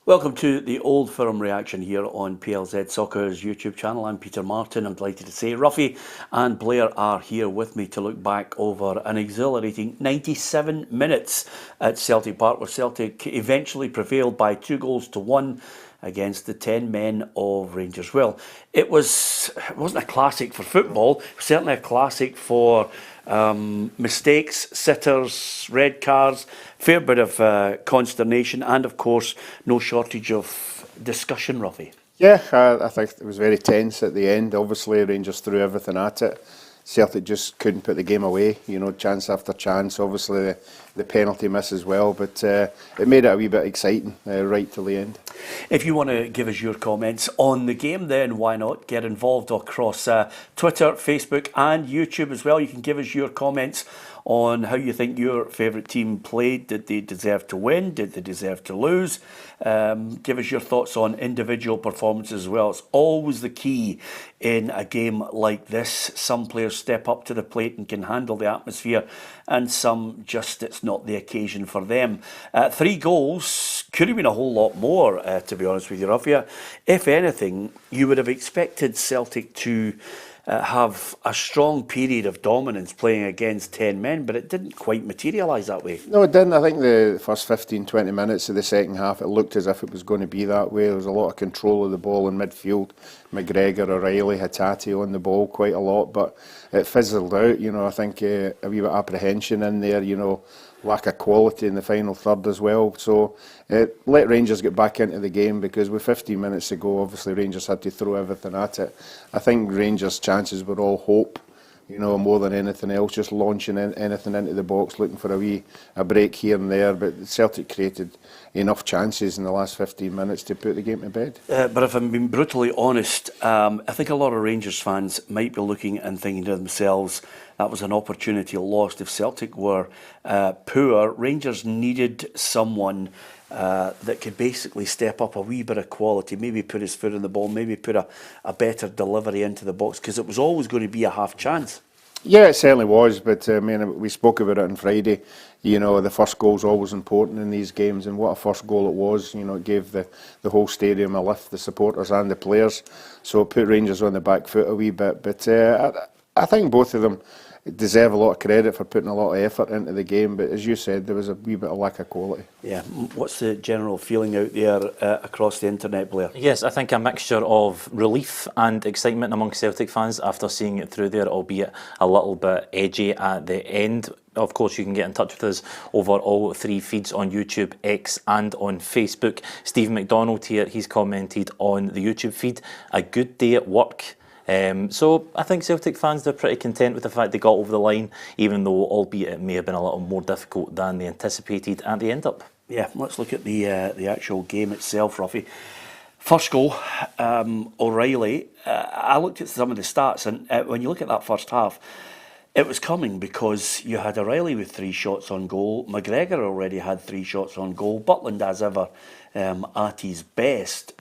Welcome to the Old Firm reaction here on PLZ Soccer's YouTube channel. I'm Peter Martin. I'm delighted to say Ruffy and Blair are here with me to look back over an exhilarating 97 minutes at Celtic Park, where Celtic eventually prevailed by 2-1 against the 10 men of Rangers. Well, it wasn't a classic for football, it was certainly a classic for mistakes, sitters, red cards, fair bit of consternation, and of course no shortage of discussion, Ruffy. Yeah, I think it was very tense at the end. Obviously Rangers threw everything at it. Celtic just couldn't put the game away, chance after chance. Obviously the penalty miss as well, but it made it a wee bit exciting right till the end. If you want to give us your comments on the game, then why not get involved across Twitter, Facebook and YouTube as well. You can give us your comments on how you think your favourite team played. Did they deserve to win? Did they deserve to lose? Give us your thoughts on individual performances as well. It's always the key in a game like this. Some players step up to the plate and can handle the atmosphere, and some just, it's not the occasion for them. 3 goals could have been a whole lot more, to be honest with you, Ruffy. If anything, you would have expected Celtic to have a strong period of dominance playing against 10 men, but it didn't quite materialise that way. No, it didn't. I think the first 15-20 minutes of the second half, it looked as if it was going to be that way. There was a lot of control of the ball in midfield. McGregor, O'Reilly, Hatate on the ball quite a lot, but it fizzled out. I think a wee bit of apprehension in there, lack of quality in the final third as well. So let Rangers get back into the game, because with 15 minutes to go, obviously Rangers had to throw everything at it. I think Rangers' chances were all hope, more than anything else, just launching anything into the box, looking for a break here and there. But Celtic created enough chances in the last 15 minutes to put the game to bed. But if I'm being brutally honest, I think a lot of Rangers fans might be looking and thinking to themselves, that was an opportunity lost. If Celtic were poor, Rangers needed someone that could basically step up a wee bit of quality, maybe put his foot on the ball, maybe put a better delivery into the box, because it was always going to be a half chance. Yeah, it certainly was, but we spoke about it on Friday. The first goal's always important in these games, and what a first goal it was. It gave the whole stadium a lift, the supporters and the players, so it put Rangers on the back foot a wee bit. But I think both of them deserve a lot of credit for putting a lot of effort into the game, but as you said, there was a wee bit of lack of quality. Yeah, what's the general feeling out there across the internet, Blair? Yes, I think a mixture of relief and excitement among Celtic fans after seeing it through there, albeit a little bit edgy at the end. Of course, you can get in touch with us over all 3 feeds on YouTube, X and on Facebook. Stephen McDonald here, he's commented on the YouTube feed, "A good day at work." So I think Celtic fans, they're pretty content with the fact they got over the line, even though, albeit it may have been a little more difficult than they anticipated at the end up. Yeah, let's look at the actual game itself, Ruffy. First goal, O'Reilly. I looked at some of the stats, and when you look at that first half, it was coming, because you had O'Reilly with 3 shots on goal. McGregor already had 3 shots on goal. Butland, as ever, at his best.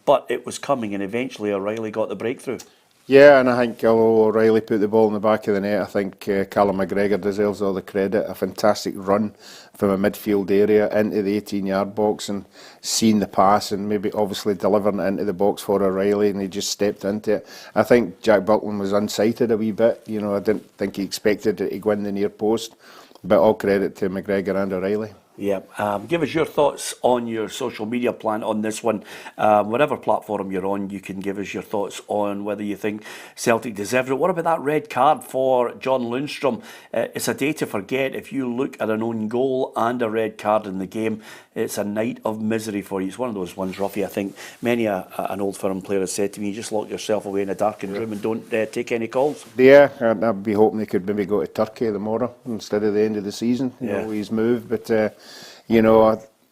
But it was coming, and eventually O'Reilly got the breakthrough. Yeah, and I think although O'Reilly put the ball in the back of the net, I think Callum McGregor deserves all the credit. A fantastic run from a midfield area into the 18-yard box, and seeing the pass and maybe obviously delivering it into the box for O'Reilly, and he just stepped into it. I think Jack Butland was unsighted a wee bit. I didn't think he expected it to go in the near post, but all credit to McGregor and O'Reilly. Yeah, give us your thoughts on your social media plan on this one. Whatever platform you're on, you can give us your thoughts on whether you think Celtic deserved it. What about that red card for John Lundstram? It's a day to forget. If you look at an own goal and a red card in the game, it's a night of misery for you. It's one of those ones, Ruffy, I think many an Old Firm player has said to me, you just lock yourself away in a darkened room and don't take any calls. Yeah, I'd be hoping he could maybe go to Turkey tomorrow instead of the end of the season. You know, he's moved, but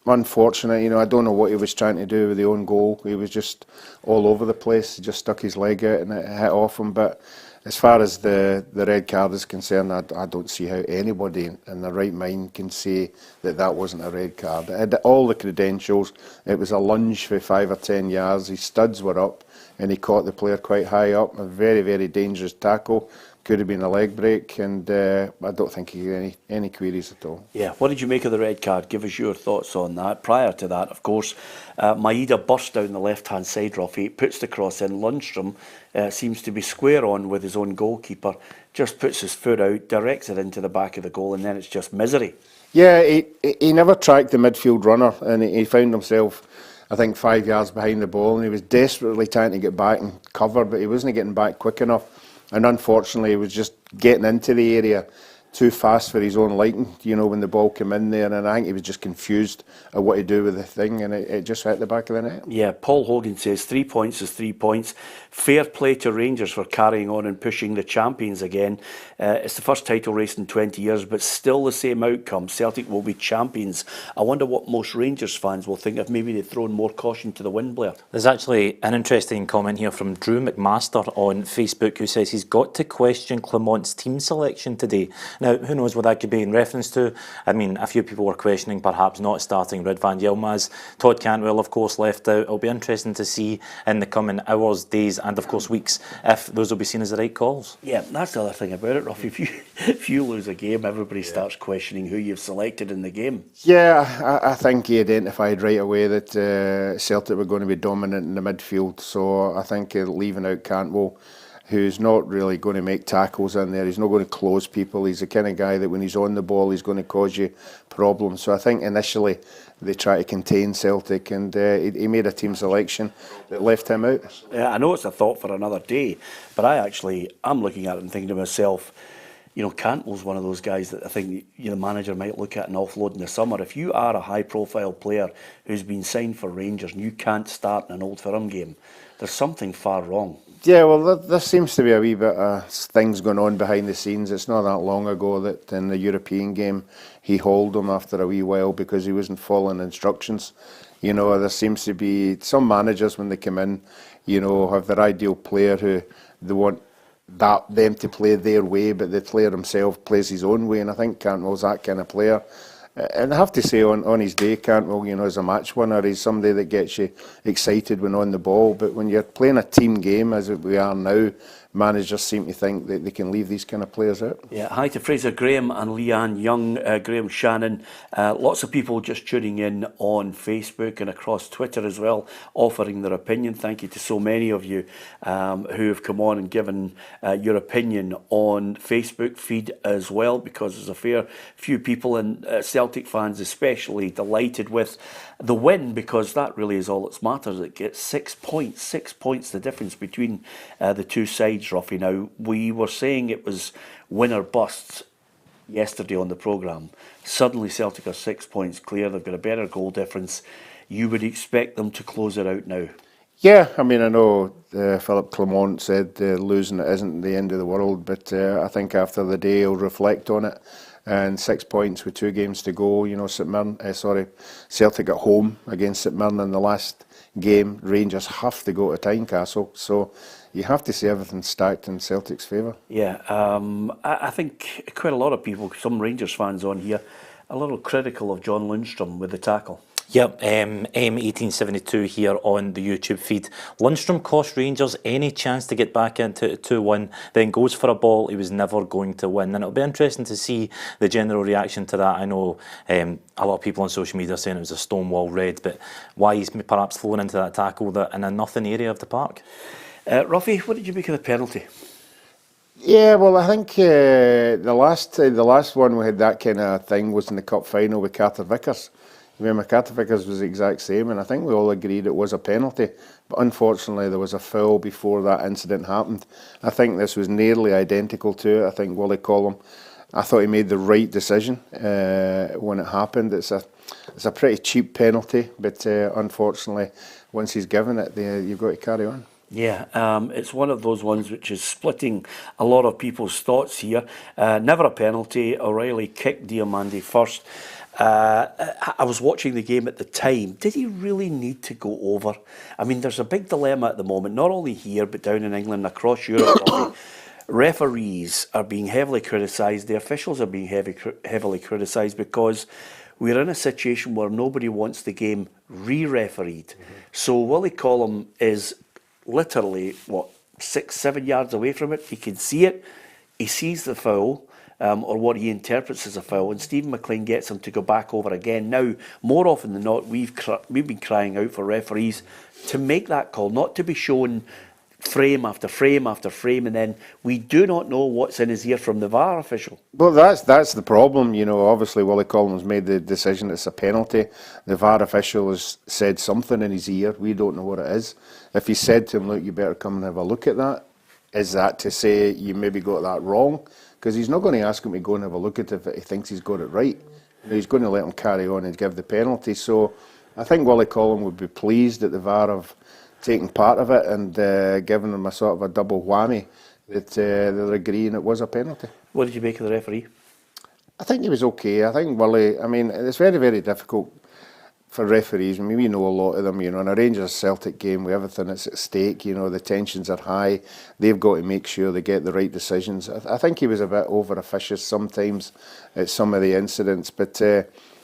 unfortunate. I don't know what he was trying to do with the own goal. He was just all over the place. He just stuck his leg out and it hit off him. But as far as the red card is concerned, I don't see how anybody in their right mind can say that wasn't a red card. It had all the credentials. It was a lunge for 5 or 10 yards. His studs were up, and he caught the player quite high up. A very, very dangerous tackle. Could have been a leg break, and I don't think he had any queries at all. Yeah, what did you make of the red card? Give us your thoughts on that. Prior to that, of course, Maeda burst down the left-hand side, Ruffy, puts the cross in. Lundstram seems to be square on with his own goalkeeper, just puts his foot out, directs it into the back of the goal, and then it's just misery. Yeah, he never tracked the midfield runner, and he found himself, I think, 5 yards behind the ball, and he was desperately trying to get back and cover, but he wasn't getting back quick enough. And unfortunately, he was just getting into the area too fast for his own liking, when the ball came in there. And I think he was just confused at what to do with the thing, and it just hit the back of the net. Yeah, Paul Hogan says 3 points is 3 points. Fair play to Rangers for carrying on and pushing the champions again. It's the first title race in 20 years, but still the same outcome. Celtic will be champions. I wonder what most Rangers fans will think if maybe they've thrown more caution to the wind, Blair. There's actually an interesting comment here from Drew McMaster on Facebook, who says he's got to question Clement's team selection today. Now, who knows what that could be in reference to? I mean, a few people were questioning perhaps not starting Red van Yilmaz. Todd Cantwell, of course, left out. It'll be interesting to see in the coming hours, days, and of course weeks if those will be seen as the right calls. Yeah, that's the other thing about it, Ruff. If you lose a game, everybody starts questioning who you've selected in the game. Yeah, I think he identified right away that Celtic were going to be dominant in the midfield. So I think leaving out Cantwell, who's not really going to make tackles in there. He's not going to close people. He's the kind of guy that when he's on the ball, he's going to cause you problems. So I think initially they try to contain Celtic, and he made a team selection that left him out. Yeah, I know it's a thought for another day, but I'm looking at it and thinking to myself, Cantwell's one of those guys that I think the manager might look at and offload in the summer. If you are a high-profile player who's been signed for Rangers and you can't start in an Old Firm game, there's something far wrong. Yeah, well, there seems to be a wee bit of things going on behind the scenes. It's not that long ago that in the European game he hauled him after a wee while because he wasn't following instructions. There seems to be some managers when they come in, have their ideal player who they want them to play their way, but the player himself plays his own way, and I think Cantwell's that kind of player. And I have to say, on his day, Cantwell, as a match winner, he's somebody that gets you excited when on the ball. But when you're playing a team game, as we are now, managers seem to think that they can leave these kind of players out. Yeah, hi to Fraser Graham and Leanne Young, Graham Shannon. Lots of people just tuning in on Facebook and across Twitter as well, offering their opinion. Thank you to so many of you who have come on and given your opinion on Facebook feed as well, because there's a fair few people, and Celtic fans especially, delighted with the win, because that really is all that matters. It gets 6 points. 6 points, the difference between the two sides, Ruffy. Now, we were saying it was win or bust yesterday on the programme. Suddenly Celtic are 6 points clear. They've got a better goal difference. You would expect them to close it out now. Yeah, I mean, I know Philippe Clement said losing it isn't the end of the world, but I think after the day he'll reflect on it. And 6 points with 2 games to go. Celtic at home against St Mirren in the last game. Rangers have to go to Tynecastle, so you have to say everything's stacked in Celtic's favour. Yeah, I think quite a lot of people, some Rangers fans on here, a little critical of John Lundstram with the tackle. Yep, M1872 here on the YouTube feed. Lundstram cost Rangers any chance to get back into 2-1, then goes for a ball he was never going to win. And it'll be interesting to see the general reaction to that. I know a lot of people on social media are saying it was a stonewall red, but why he's perhaps flown into that tackle in a nothing area of the park. Ruffy, what did you make of the penalty? Yeah, well, I think the last one we had that kind of thing was in the cup final with Carter Vickers. Remember, Carter Vickers was the exact same, and I think we all agreed it was a penalty. But unfortunately, there was a foul before that incident happened. I think this was nearly identical to it. I think Willie Collum, I thought he made the right decision when it happened. It's a pretty cheap penalty, but unfortunately, once he's given it, you've got to carry on. Yeah, it's one of those ones which is splitting a lot of people's thoughts here. Never a penalty. O'Reilly kicked Diomande first. I was watching the game at the time. Did he really need to go over? I mean, there's a big dilemma at the moment, not only here, but down in England, across Europe. referees are being heavily criticised, the officials are being heavily criticised because we're in a situation where nobody wants the game re-refereed. So Willie Collum is literally, 6-7 yards away from it. He can see it. He sees the foul, or what he interprets as a foul, and Stephen McLean gets him to go back over again. Now, more often than not, we've been crying out for referees to make that call, not to be shown frame after frame after frame, and then we do not know what's in his ear from the VAR official. Well, that's the problem. Obviously Willie Collins made the decision it's a penalty. The VAR official has said something in his ear. We don't know what it is. If he said to him, look, you better come and have a look at that, is that to say you maybe got that wrong? Because he's not going to ask him to go and have a look at it if he thinks he's got it right. He's going to let him carry on and give the penalty. So I think Willie Collins would be pleased that the VAR have taken part of it and given him a sort of a double whammy that they're agreeing it was a penalty. What did you make of the referee? I think he was okay. I think Willie, it's very, very difficult for referees. We know a lot of them, in a Rangers Celtic game with everything that's at stake, the tensions are high. They've got to make sure they get the right decisions. I think he was a bit over officious sometimes at some of the incidents, but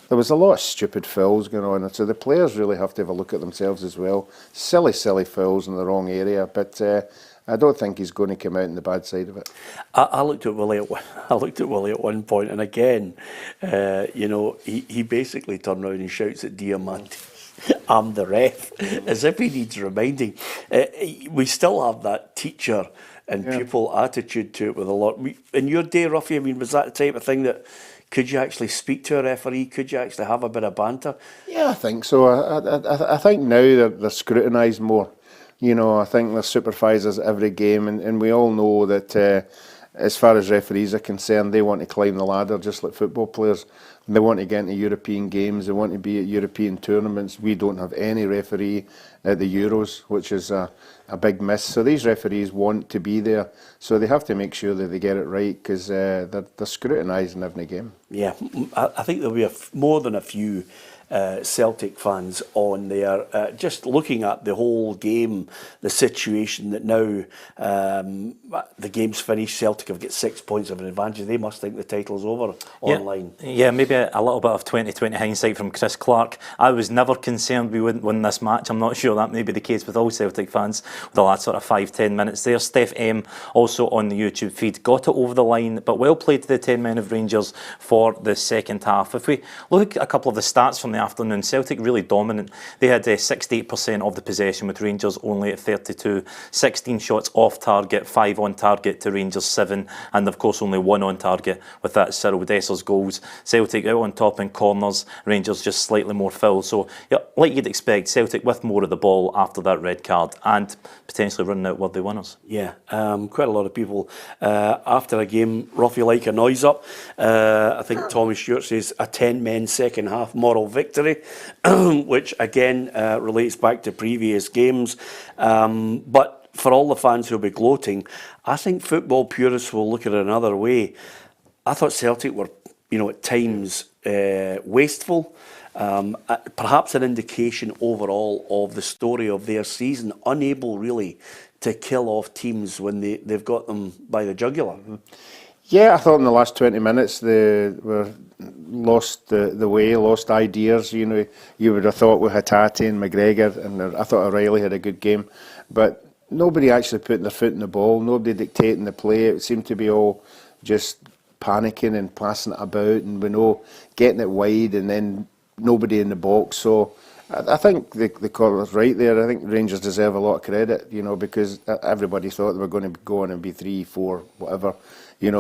there was a lot of stupid fouls going on, so the players really have to have a look at themselves as well. Silly fouls in the wrong area, but I don't think he's going to come out on the bad side of it. I looked at Willie at one point, and again, he basically turned around and shouts at Diamante, "I'm the ref," as if he needs reminding. We still have that teacher and pupil attitude to it with a lot. In your day, Ruffy, was that the type of thing that could you actually speak to a referee? Could you actually have a bit of banter? Yeah, I think so. I think now they're scrutinised more. I think they're supervisors every game, and we all know that as far as referees are concerned, they want to climb the ladder just like football players. They want to get into European games, they want to be at European tournaments. We don't have any referee at the Euros, which is a big miss. So these referees want to be there, so they have to make sure that they get it right, because they're scrutinised in every game. Yeah, I think there'll be more than a few Celtic fans on there, just looking at the whole game, the situation that now the game's finished, Celtic have got 6 points of an advantage. They must think the title's over online. Yeah, maybe a little bit of 2020 hindsight from Chris Clark. I was never concerned we wouldn't win this match. I'm not sure that may be the case with all Celtic fans with the last sort of 5-10 minutes there. Steph M also on the YouTube feed got it over the line, but well played to the 10 men of Rangers for the second half. If we look at a couple of the stats from the afternoon, Celtic really dominant. They had 68% of the possession, with Rangers only at 32. 16 shots off target, 5 on target to Rangers 7, and of course only 1 on target with that Cyril Dessers goals. Celtic out on top in corners, Rangers just slightly more foul. So yeah, like you'd expect, Celtic with more of the ball after that red card and potentially running out worthy winners. Yeah, quite a lot of people after a game roughly like a noise up. I think Tommy Stewart says a 10-men second half moral victory, which again relates back to previous games. But for all the fans who'll be gloating, I think football purists will look at it another way. I thought Celtic were, at times wasteful. Perhaps an indication overall of the story of their season, unable really to kill off teams when they've got them by the jugular. Mm-hmm. Yeah, I thought in the last 20 minutes they were lost the way, lost ideas. You would have thought with Hatate and McGregor, and I thought O'Reilly had a good game, but nobody actually putting their foot in the ball, nobody dictating the play. It seemed to be all just panicking and passing it about, and getting it wide, and then nobody in the box. So I think the caller was right there. I think Rangers deserve a lot of credit, because everybody thought they were going to go on and be 3-4, whatever.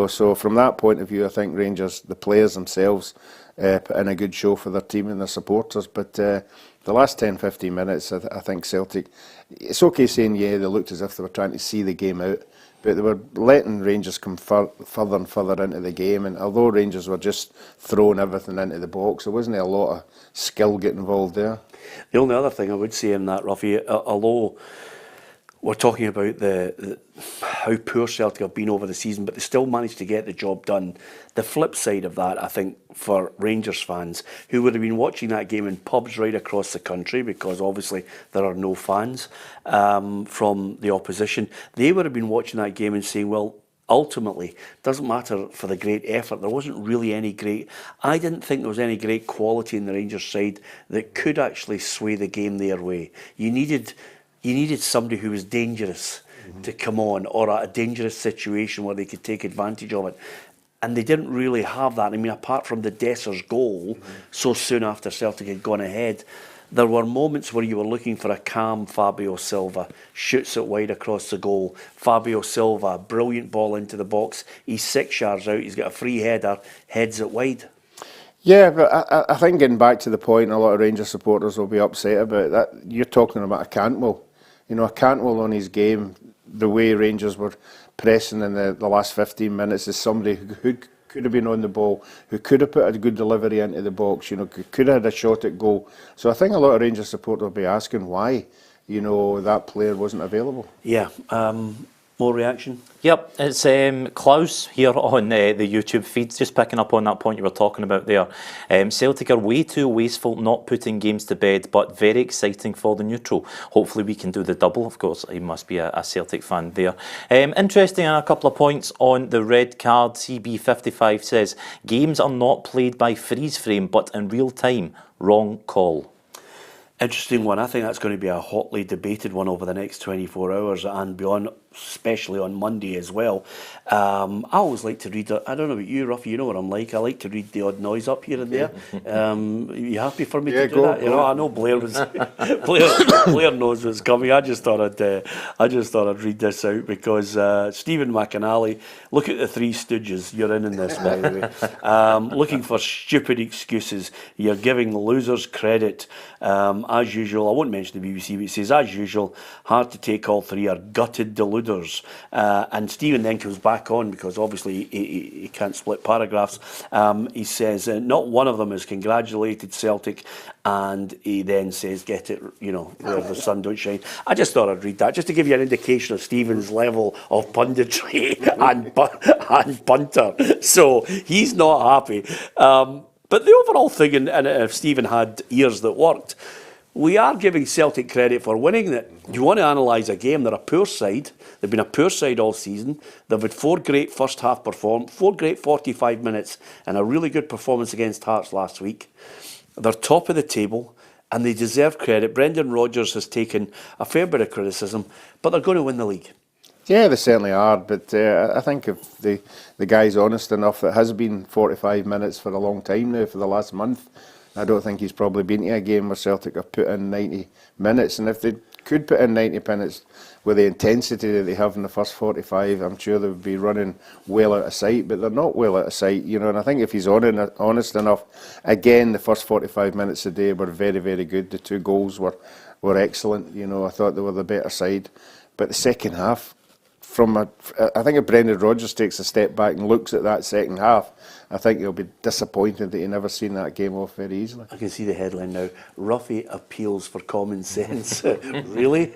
So from that point of view, I think Rangers, the players themselves, put in a good show for their team and their supporters. But the last 10-15 minutes, I think Celtic, it's okay saying, they looked as if they were trying to see the game out, but they were letting Rangers come further and further into the game. And although Rangers were just throwing everything into the box, there wasn't a lot of skill getting involved there. The only other thing I would say in that, Ruffy, although we're talking about how poor Celtic have been over the season, but they still managed to get the job done. The flip side of that, I think, for Rangers fans who would have been watching that game in pubs right across the country, because obviously there are no fans from the opposition, they would have been watching that game and saying, well, ultimately, doesn't matter for the great effort. There wasn't really any great... I didn't think there was any great quality in the Rangers side that could actually sway the game their way. You needed somebody who was dangerous to come on, or a dangerous situation where they could take advantage of it. And they didn't really have that. I mean, apart from the Dessers goal, so soon after Celtic had gone ahead, there were moments where you were looking for a calm Fabio Silva, shoots it wide across the goal. Fabio Silva, brilliant ball into the box. He's 6 yards out, he's got a free header, heads it wide. Yeah, but I think getting back to the point, a lot of Rangers supporters will be upset about that. You're talking about a Cantwell. You know, a Cantwell on his game, the way Rangers were pressing in the last 15 minutes, is somebody who could have been on the ball, who could have put a good delivery into the box, you know, could have had a shot at goal. So I think a lot of Rangers supporters will be asking why, you know, that player wasn't available. Yeah, more reaction? Yep, it's Klaus here on the YouTube feed, just picking up on that point you were talking about there. Celtic are way too wasteful not putting games to bed, but very exciting for the neutral. Hopefully we can do the double. Of course, he must be a Celtic fan there. Interesting, a couple of points on the red card. CB55 says, games are not played by freeze frame, but in real time. Wrong call. Interesting one. I think that's going to be a hotly debated one over the next 24 hours and beyond, especially on Monday as well. I always like to read, I don't know about you, Ruffy, you know what I'm like. I like to read the odd noise up here and there. Are you happy for me to do that? You know, I know Blair was Blair knows what's coming. I just thought I'd read this out because Stephen McAnally, look at the Three Stooges. You're in this, by the way. Looking for stupid excuses. You're giving losers credit. As usual, I won't mention the BBC, but it says, as usual, hard to take all three are gutted deluders. And Stephen then comes back on because obviously he can't split paragraphs. He says, not one of them has congratulated Celtic, and he then says, get it, you know, where the sun don't shine. I just thought I'd read that, just to give you an indication of Stephen's level of punditry and punter. So he's not happy. But the overall thing, and if Stephen had ears that worked, we are giving Celtic credit for winning. That you want to analyse a game, they're a poor side. They've been a poor side all season. They've had 4 great first half performances, 4 great 45 minutes, and a really good performance against Hearts last week. They're top of the table, and they deserve credit. Brendan Rodgers has taken a fair bit of criticism, but they're going to win the league. Yeah, they certainly are, but I think if the guy's honest enough, it has been 45 minutes for a long time now, for the last month. I don't think he's probably been to a game where Celtic have put in 90 minutes, and if they could put in 90 minutes with the intensity that they have in the first 45, I'm sure they would be running well out of sight, but they're not well out of sight, you know, and I think if he's honest enough, again, the first 45 minutes a day were very, very good. The 2 goals were excellent, you know, I thought they were the better side, but the second half, I think if Brendan Rodgers takes a step back and looks at that second half, I think he'll be disappointed that he never seen that game off very easily. I can see the headline now. Ruffy appeals for common sense. Really?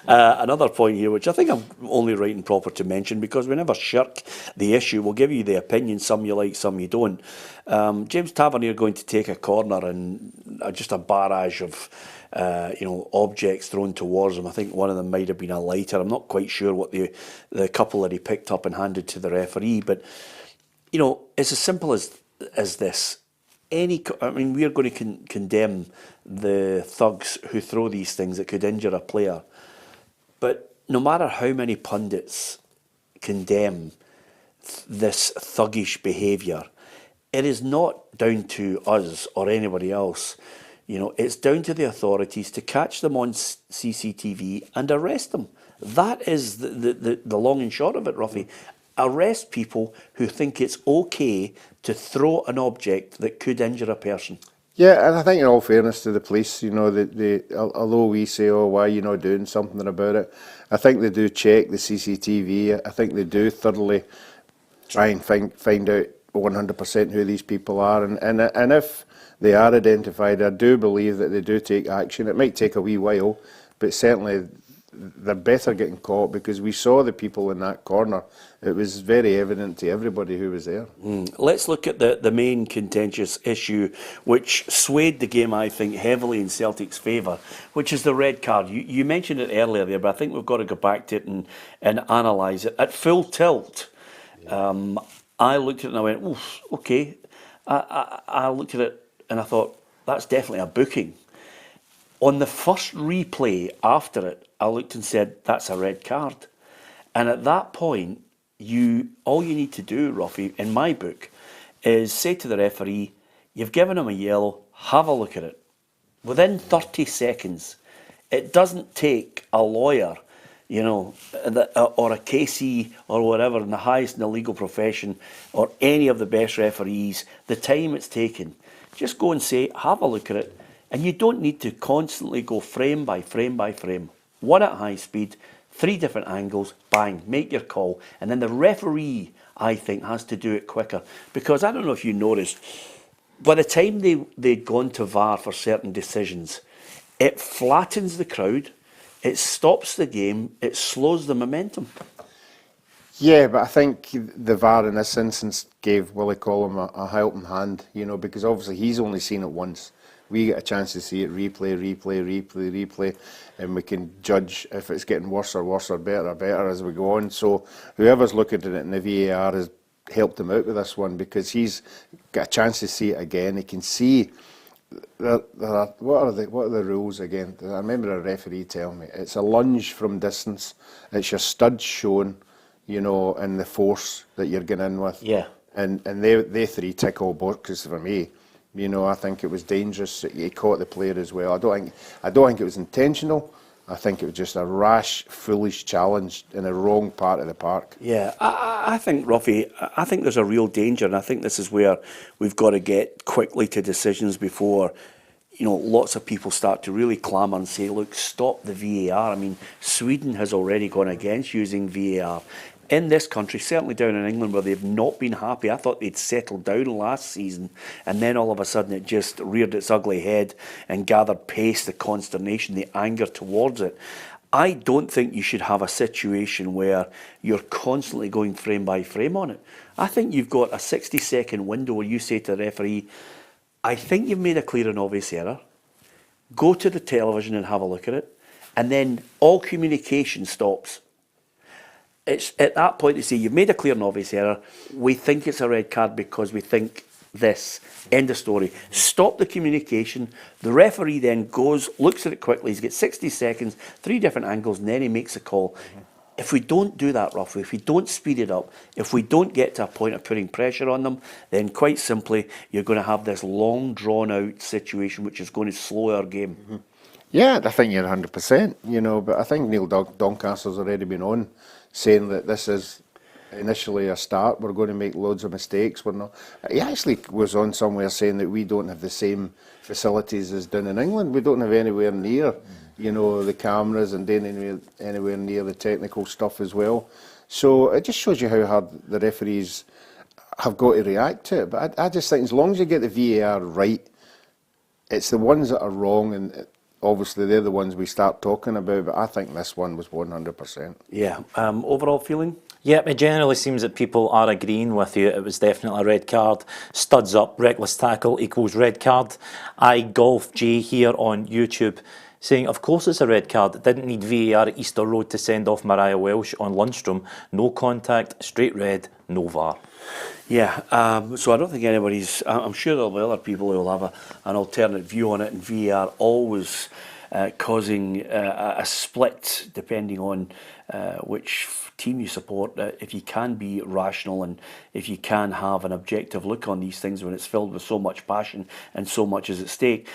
Another point here, which I think I'm only right and proper to mention, because we never shirk the issue. We'll give you the opinion, some you like, some you don't. James Tavernier going to take a corner and just a barrage of objects thrown towards him. I think one of them might have been a lighter. I'm not quite sure what the couple that he picked up and handed to the referee, but you know, it's as simple as this. We are going to condemn the thugs who throw these things that could injure a player, but no matter how many pundits condemn this thuggish behaviour, it is not down to us or anybody else. You know, it's down to the authorities to catch them on CCTV and arrest them. That is the long and short of it, Ruffy. Arrest people who think it's okay to throw an object that could injure a person. Yeah, and I think in all fairness to the police, you know, although we say, oh, why are you not doing something about it, I think they do check the CCTV. I think they do thoroughly try and find out 100% who these people are. And if they are identified, I do believe that they do take action. It might take a wee while, but certainly they're better getting caught, because we saw the people in that corner. It was very evident to everybody who was there. Let's look at the main contentious issue, which swayed the game, I think, heavily in Celtic's favour, which is the red card. You mentioned it earlier there, but I think we've got to go back to it and analyse it. At full tilt, I looked at it and I went, oof, okay. I looked at it and I thought, that's definitely a booking. On the first replay after it, I looked and said, that's a red card. And at that point, all you need to do, Ruffy, in my book, is say to the referee, you've given him a yellow, have a look at it. Within 30 seconds, it doesn't take a lawyer, or a KC or whatever in the highest in the legal profession, or any of the best referees, the time it's taken. Just go and say, have a look at it. And you don't need to constantly go frame by frame by frame. One at high speed, 3 different angles, bang, make your call. And then the referee, I think, has to do it quicker. Because I don't know if you noticed, by the time they'd gone to VAR for certain decisions, it flattens the crowd, it stops the game, it slows the momentum. Yeah, but I think the VAR in this instance gave Willie Collum a helping hand, because obviously he's only seen it once. We get a chance to see it replay, and we can judge if it's getting worse or better as we go on. So whoever's looking at it in the VAR has helped him out with this one, because he's got a chance to see it again. He can see what are the rules again? I remember a referee telling me it's a lunge from distance. It's your studs shown, and the force that you're getting in with. Yeah. And they 3 tick all boxes for me. I think it was dangerous. He caught the player as well. I don't think it was intentional. I think it was just a rash, foolish challenge in the wrong part of the park. Yeah, I think, Ruffy, I think there's a real danger, and I think this is where we've got to get quickly to decisions before, lots of people start to really clamour and say, look, stop the VAR. I mean, Sweden has already gone against using VAR. In this country, certainly down in England, where they've not been happy. I thought they'd settled down last season, and then all of a sudden it just reared its ugly head and gathered pace, the consternation, the anger towards it. I don't think you should have a situation where you're constantly going frame by frame on it. I think you've got a 60-second window where you say to the referee, I think you've made a clear and obvious error. Go to the television and have a look at it, and then all communication stops. It's at that point they say, you've made a clear and obvious error, we think it's a red card because we think this. End of story. Stop the communication. The referee then goes, looks at it quickly, he's got 60 seconds, 3 different angles, and then he makes a call. If we don't do that, roughly, if we don't speed it up, if we don't get to a point of putting pressure on them, then quite simply, you're going to have this long, drawn-out situation which is going to slow our game. Yeah, I think you're 100%, but I think Neil Doncastle's already been on saying that this is initially a start. We're going to make loads of mistakes. We're not. He actually was on somewhere saying that we don't have the same facilities as down in England. We don't have anywhere near, the cameras and anywhere near the technical stuff as well. So it just shows you how hard the referees have got to react to it. But I just think as long as you get the VAR right, it's the ones that are wrong, and obviously they're the ones we start talking about, but I think this one was 100%. Yeah. Overall feeling? Yeah, it generally seems that people are agreeing with you. It was definitely a red card. Studs up, reckless tackle equals red card. Golf J here on YouTube saying, of course it's a red card. It didn't need VAR at Easter Road to send off Mariah Welsh on Lundstram. No contact, straight red, no VAR. Yeah, so I don't think anybody's. I'm sure there'll be other people who will have an alternate view on it, and VAR always causing a split depending on which team you support. If you can be rational and if you can have an objective look on these things when it's filled with so much passion and so much is at stake.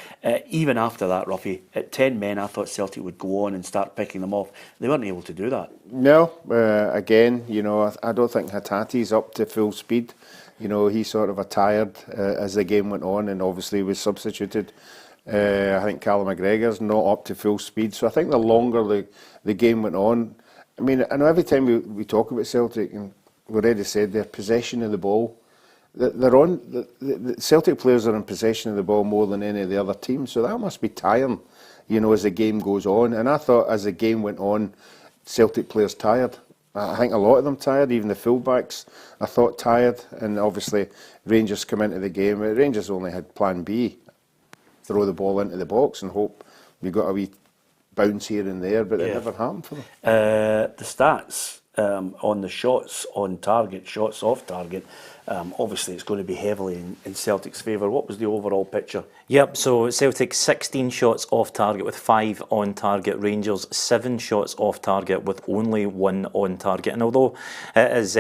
Even after that, Ruffy, at 10 men, I thought Celtic would go on and start picking them off. They weren't able to do that. No, again, I don't think Hatate's up to full speed. He sort of tired as the game went on, and obviously was substituted. I think Callum McGregor's not up to full speed. So I think the longer the game went on, I mean, I know every time we talk about Celtic, and we already said their possession of the ball, the Celtic players are in possession of the ball more than any of the other teams. So that must be tiring. you know, as the game goes on. And I thought as the game went on, Celtic players tired. I think a lot of them tired, even the fullbacks, I thought tired. And obviously Rangers come into the game. Rangers only had plan B, throw the ball into the box and hope we got a wee bounce here and there, but it never happened for them. The stats on the shots on target, shots off target, obviously it's going to be heavily in Celtic's favour. What was the overall picture? Yep, so Celtic 16 shots off target with 5 on target. Rangers 7 shots off target with only 1 on target. And although it is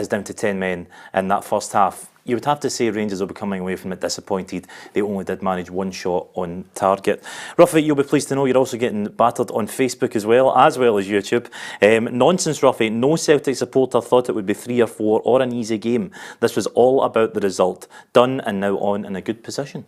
down to 10 men in that first half, you would have to say Rangers will be coming away from it disappointed. They only did manage 1 shot on target. Ruffy, you'll be pleased to know you're also getting battered on Facebook as well as YouTube. Nonsense, Ruffy. No Celtic supporter thought it would be 3 or 4 or an easy game. This was all about the result. Done and now on in a good position.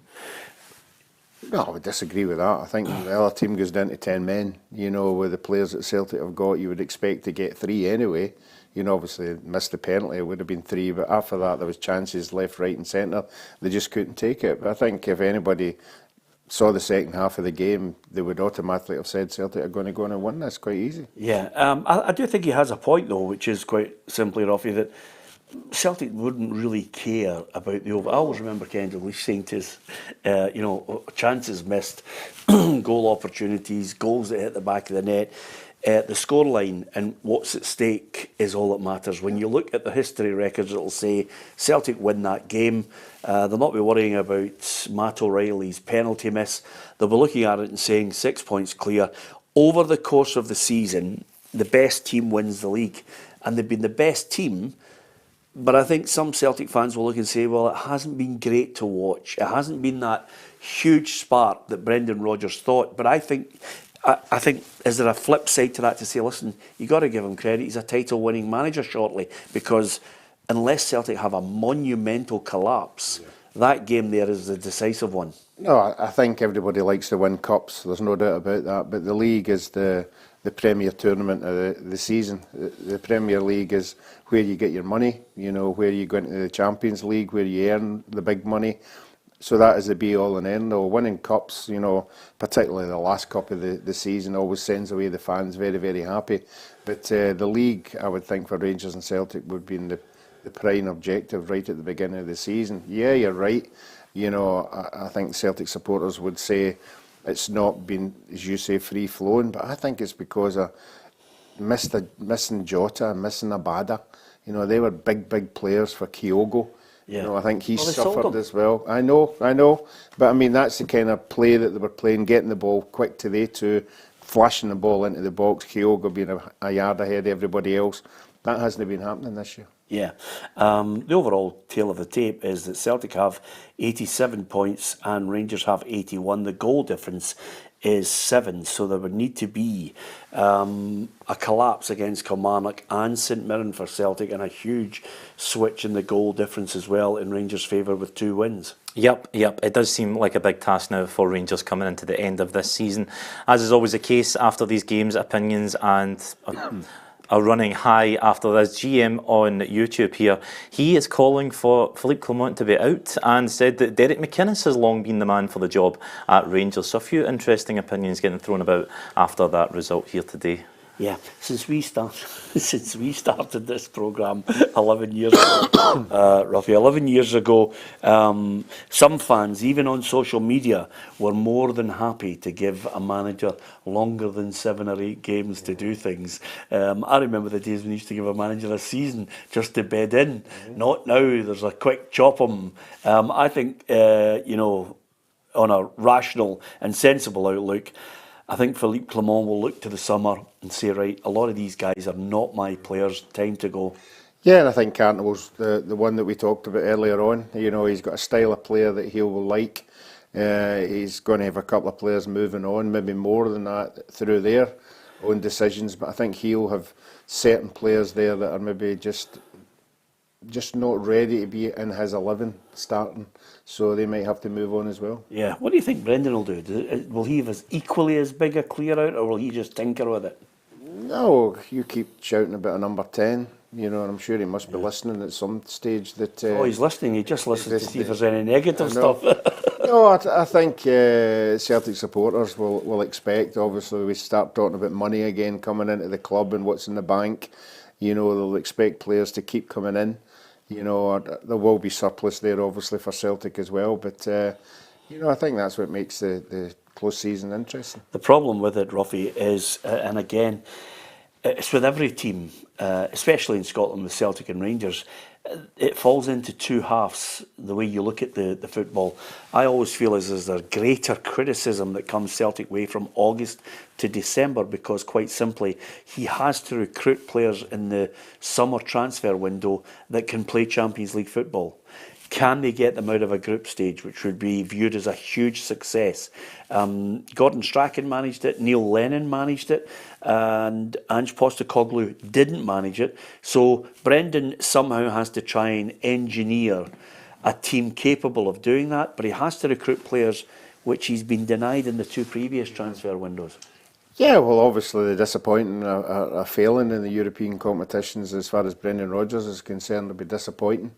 No, I would disagree with that. I think the other team goes down to 10 men. You know, with the players that Celtic have got, you would expect to get 3 anyway. You know, obviously missed the penalty, it would have been 3, but after that there was chances left, right and centre. They just couldn't take it. But I think if anybody saw the second half of the game, they would automatically have said Celtic are going to go on and win this quite easy. Yeah, I do think he has a point though, which is quite simply, Ruffy, that Celtic wouldn't really care about the over. I always remember Ken Dalglish saying to us, you know, chances missed, goal opportunities, goals that hit the back of the net. The scoreline and what's at stake is all that matters. When you look at the history records, it'll say Celtic win that game. They'll not be worrying about Matt O'Reilly's penalty miss. They'll be looking at it and saying 6 points clear. Over the course of the season, the best team wins the league. And they've been the best team. But I think some Celtic fans will look and say, well, it hasn't been great to watch. It hasn't been that huge spark that Brendan Rodgers thought. But I think, is there a flip side to that to say, listen, you got to give him credit. He's a title-winning manager shortly, because unless Celtic have a monumental collapse, that game there is the decisive one. No, I think everybody likes to win cups. There's no doubt about that. But the league is the premier tournament of the season. The Premier League is where you get your money. You know, where you go into the Champions League, where you earn the big money. So that is the be-all and end-all. Winning cups, you know, particularly the last cup of the season, always sends away the fans very, very happy. But the league, I would think, for Rangers and Celtic would be in the prime objective right at the beginning of the season. Yeah, you're right. You know, I think Celtic supporters would say it's not been, as you say, free-flowing, but I think it's because of missing Jota and missing Abada. You know, they were big players for Kyogo. Yeah. You know, I think he suffered as well. I know. But I mean, that's the kind of play that they were playing, getting the ball quick to they two, flashing the ball into the box, Kyogo being a yard ahead of everybody else. That hasn't been happening this year. Yeah. The overall tale of the tape is that Celtic have 87 points and Rangers have 81. The goal difference is 7, so there would need to be a collapse against Kilmarnock and St Mirren for Celtic, and a huge switch in the goal difference as well in Rangers' favour with 2 wins. Yep. It does seem like a big task now for Rangers coming into the end of this season. As is always the case after these games, opinions and are running high after this. GM on YouTube here, he is calling for Philippe Clement to be out and said that Derek McInnes has long been the man for the job at Rangers. So a few interesting opinions getting thrown about after that result here today. Yeah, since we started this programme 11 years ago, roughly 11 years ago, some fans, even on social media, were more than happy to give a manager longer than 7 or 8 games to do things. I remember the days when we used to give a manager a season just to bed in. Not now, there's a quick chop 'em. I think, you know, on a rational and sensible outlook, I think Philippe Clement will look to the summer and say, right, a lot of these guys are not my players, time to go. Yeah, and I think Cantwell's the one that we talked about earlier on. You know, he's got a style of player that he will like. He's going to have a couple of players moving on, maybe more than that, through their own decisions. But I think he'll have certain players there that are maybe just not ready to be in his 11 starting. So they might have to move on as well. Yeah. What do you think Brendan will do? Will he have equally as big a clear out, or will he just tinker with it? No, you keep shouting about a number 10, you know, and I'm sure he must be listening at some stage. That he's listening. He just listens to see if there's any negative stuff. No, I think Celtic supporters will expect, obviously, we start talking about money again coming into the club and what's in the bank. You know, they'll expect players to keep coming in. You know, there will be surplus there, obviously, for Celtic as well. But, you know, I think that's what makes the close season interesting. The problem with it, Ruffy, is, and again, it's with every team, especially in Scotland with Celtic and Rangers, it falls into two halves, the way you look at the football. I always feel as there's a greater criticism that comes Celtic way from August to December, because quite simply, he has to recruit players in the summer transfer window that can play Champions League football. Can they get them out of a group stage, which would be viewed as a huge success? Gordon Strachan managed it, Neil Lennon managed it, and Ange Postecoglou didn't manage it. So Brendan somehow has to try and engineer a team capable of doing that, but he has to recruit players which he's been denied in the two previous transfer windows. Yeah, well, obviously the disappointing a failing in the European competitions as far as Brendan Rodgers is concerned will be disappointing.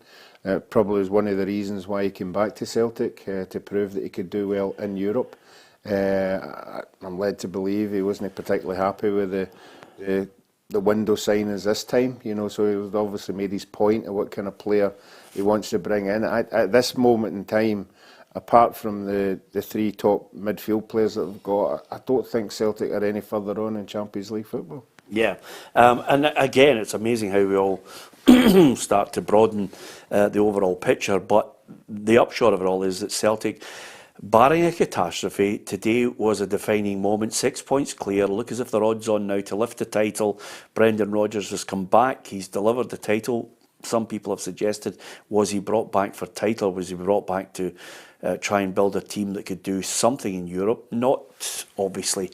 Probably is one of the reasons why he came back to Celtic, to prove that he could do well in Europe. I'm led to believe he wasn't particularly happy with the window signings this time, you know, so he obviously made his point of what kind of player he wants to bring in. At this moment in time, apart from the three top midfield players that we've got, I don't think Celtic are any further on in Champions League football. Yeah, and again, it's amazing how we all start to broaden the overall picture, but the upshot of it all is that Celtic, barring a catastrophe, today was a defining moment. 6 points clear, look as if they're odds on now to lift the title. Brendan Rodgers has come back, he's delivered the title. Some people have suggested, was he brought back for title, or was he brought back to try and build a team that could do something in Europe? Not, obviously,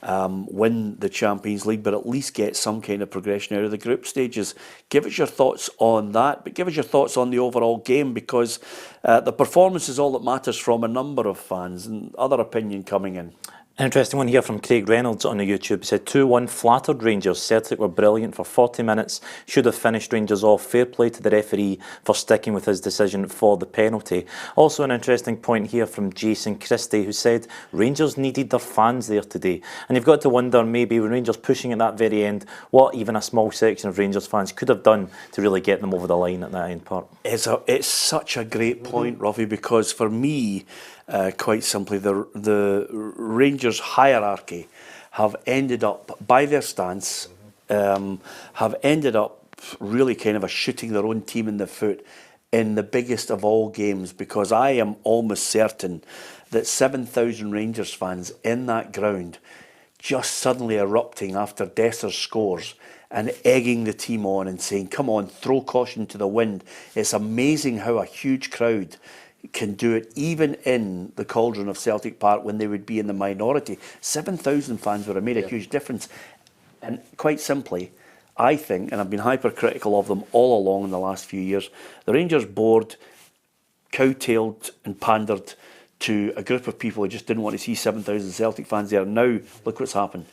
win the Champions League, but at least get some kind of progression out of the group stages. Give us your thoughts on that, but give us your thoughts on the overall game, because the performance is all that matters from a number of fans, and other opinion coming in. An interesting one here from Craig Reynolds on the YouTube. He said 2-1 flattered Rangers. Celtic were brilliant for 40 minutes. Should have finished Rangers off. Fair play to the referee for sticking with his decision for the penalty. Also an interesting point here from Jason Christie, who said Rangers needed their fans there today. And you've got to wonder, maybe when Rangers pushing at that very end, what even a small section of Rangers fans could have done to really get them over the line at that end part. It's such a great point, Ruffy, because for me, quite simply, the Rangers hierarchy have ended up, by their stance, have ended up really kind of shooting their own team in the foot in the biggest of all games, because I am almost certain that 7,000 Rangers fans in that ground just suddenly erupting after Dessers scores and egging the team on and saying, come on, throw caution to the wind. It's amazing how a huge crowd can do it, even in the cauldron of Celtic Park when they would be in the minority. 7,000 fans would have made a huge difference. And quite simply, I think, and I've been hypercritical of them all along in the last few years, the Rangers board cowtailed and pandered to a group of people who just didn't want to see 7,000 Celtic fans there. Now, look what's happened.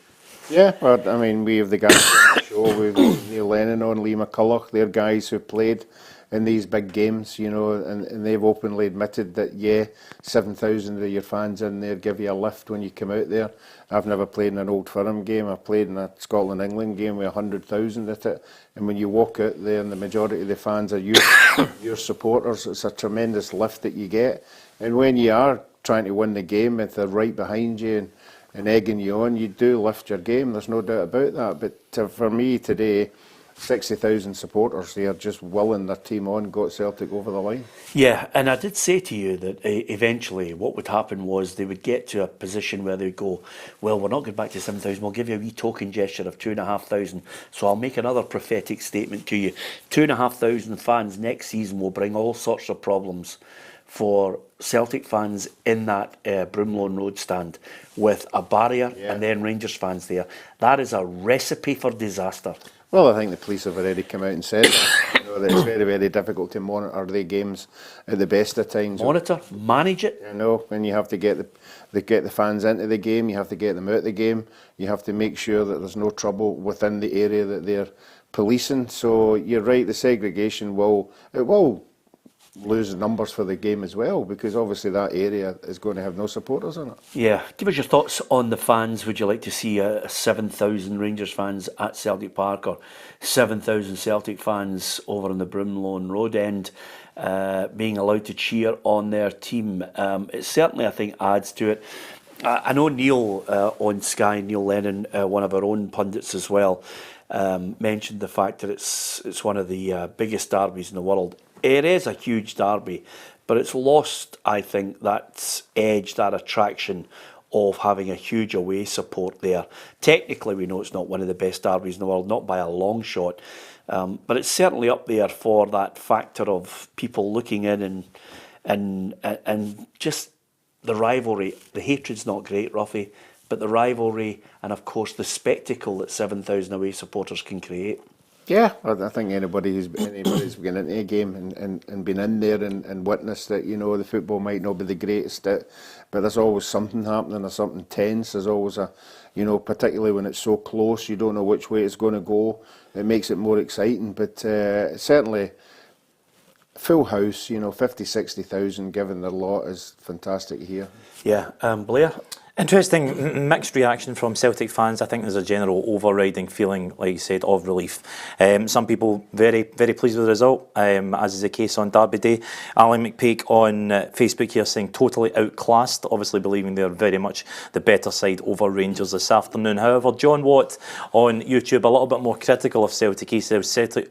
Yeah, but I mean, we have the guys on the show with Neil Lennon on, Lee McCulloch, they're guys who played in these big games, you know, and they've openly admitted that, yeah, 7,000 of your fans in there give you a lift when you come out there. I've never played in an Old Firm game. I've played in a Scotland-England game with 100,000 at it. And when you walk out there and the majority of the fans are your supporters, it's a tremendous lift that you get. And when you are trying to win the game, if they're right behind you and egging you on, you do lift your game. There's no doubt about that. But for me today, 60,000 supporters there just willing their team on, got Celtic over the line. Yeah, and I did say to you that eventually what would happen was they would get to a position where they would go, well, we're not going back to 7,000, we'll give you a wee token gesture of 2,500. So I'll make another prophetic statement to you. 2,500 fans next season will bring all sorts of problems for Celtic fans in that Broomloan Road stand, with a barrier and then Rangers fans there. That is a recipe for disaster. Well, I think the police have already come out and said that, you know, that it's very, very difficult to monitor the games at the best of times. Monitor, manage it. You know, and you have to get the fans into the game, you have to get them out of the game, you have to make sure that there's no trouble within the area that they're policing. So you're right, the segregation will lose numbers for the game as well, because obviously that area is going to have no supporters in it. Yeah, give us your thoughts on the fans. Would you like to see 7,000 Rangers fans at Celtic Park, or 7,000 Celtic fans over on the Brimlone Road end being allowed to cheer on their team? It certainly, I think, adds to it. I know Neil on Sky, Neil Lennon, one of our own pundits as well, mentioned the fact that it's one of the biggest derbies in the world. It is a huge derby, but it's lost, I think, that edge, that attraction of having a huge away support there. Technically, we know it's not one of the best derbies in the world, not by a long shot, but it's certainly up there for that factor of people looking in and just the rivalry. The hatred's not great, Ruffy, but the rivalry and, of course, the spectacle that 7,000 away supporters can create. Yeah, I think anybody's been into a game and been in there and witnessed that, the football might not be the greatest, but there's always something happening, there's something tense, there's always particularly when it's so close, you don't know which way it's going to go. It makes it more exciting, but certainly full house, 50, 60,000 given their lot is fantastic here. Yeah, Blair? Interesting mixed reaction from Celtic fans. I think there's a general overriding feeling, like you said, of relief. Some people very, very pleased with the result, as is the case on Derby Day. Alan McPeak on Facebook here saying totally outclassed, obviously believing they're very much the better side over Rangers this afternoon. However, John Watt on YouTube, a little bit more critical of Celtic. He says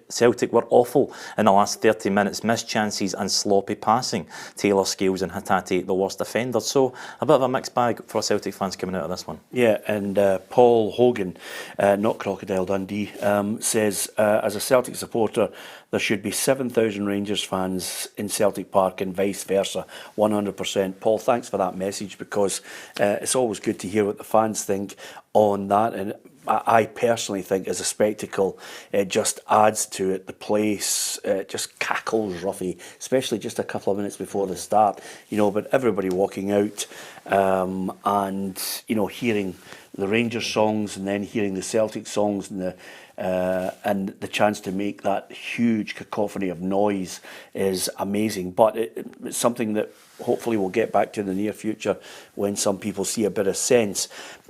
Celtic were awful in the last 30 minutes, missed chances and sloppy passing. Taylor, Scales and Hatate the worst offenders. So a bit of a mixed bag for Celtic fans coming out of this one. Yeah, and Paul Hogan, not Crocodile Dundee, says, as a Celtic supporter, there should be 7,000 Rangers fans in Celtic Park and vice versa, 100%. Paul, thanks for that message, because it's always good to hear what the fans think on that. And I personally think, as a spectacle, it just adds to it. The place just cackles, Ruffy, especially just a couple of minutes before the start. But everybody walking out and hearing the Rangers songs and then hearing the Celtic songs and the chance to make that huge cacophony of noise is amazing. But it's something that hopefully we'll get back to in the near future when some people see a bit of sense.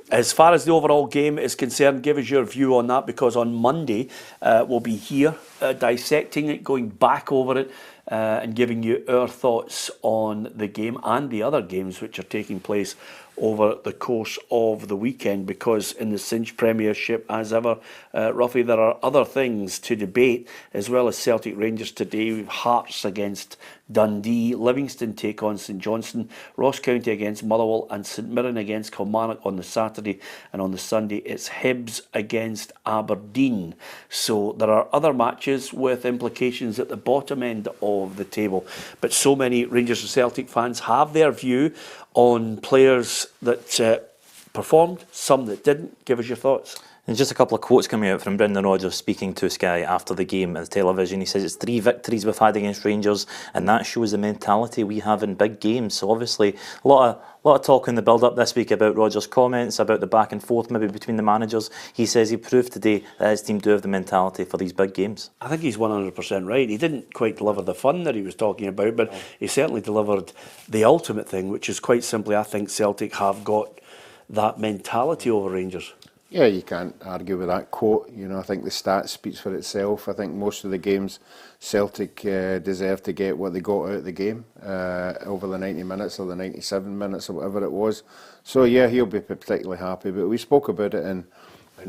As far as the overall game is concerned, give us your view on that, because on Monday we'll be here dissecting it, going back over it and giving you our thoughts on the game and the other games which are taking place over the course of the weekend, because in the Scottish Premiership, as ever, Ruffy, there are other things to debate, as well as Celtic Rangers today. We've Hearts against Dundee, Livingston take on St Johnstone, Ross County against Motherwell and St Mirren against Kilmarnock on the Saturday, and on the Sunday it's Hibs against Aberdeen. So there are other matches with implications at the bottom end of the table, but so many Rangers and Celtic fans have their view on players that performed, some that didn't. Give us your thoughts. And just a couple of quotes coming out from Brendan Rodgers speaking to Sky after the game on television. He says it's 3 victories we've had against Rangers, and that shows the mentality we have in big games. So obviously a lot of talk in the build-up this week about Rodgers' comments, about the back and forth maybe between the managers. He says he proved today that his team do have the mentality for these big games. I think he's 100% right. He didn't quite deliver the fun that he was talking about, but he certainly delivered the ultimate thing, which is quite simply, I think Celtic have got that mentality over Rangers. Yeah, you can't argue with that quote. I think the stat speaks for itself. I think most of the games Celtic deserve to get what they got out of the game over the 90 minutes or the 97 minutes or whatever it was. So yeah, he'll be particularly happy. But we spoke about it on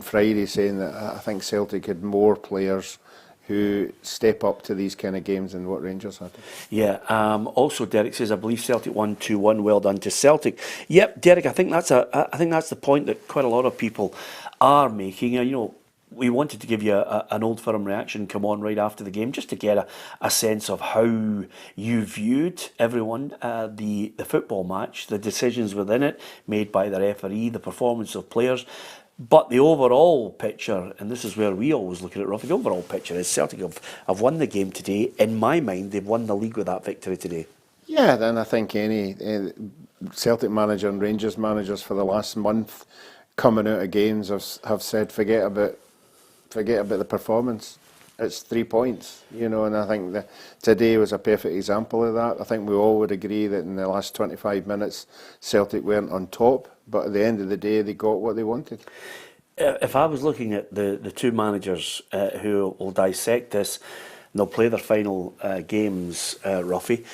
Friday, saying that I think Celtic had more players who step up to these kind of games than what Rangers had. Yeah, also Derek says, I believe Celtic won 2-1, well done to Celtic. Yep, Derek, I think that's the point that quite a lot of people are making. We wanted to give you an old firm reaction come on right after the game, just to get a sense of how you viewed everyone, the football match, the decisions within it made by the referee, the performance of players. But the overall picture, and this is where we always look at it, Ruffy, the overall picture is Celtic have won the game today. In my mind, they've won the league with that victory today. Yeah, then I think any Celtic manager and Rangers managers for the last month coming out of games have said forget about the performance. it's 3 points, you know, and I think that today was a perfect example of that. I think we all would agree that in the last 25 minutes, Celtic weren't on top, but at the end of the day, they got what they wanted. If I was looking at the two managers who will dissect this, and they'll play their final games, Ruffy.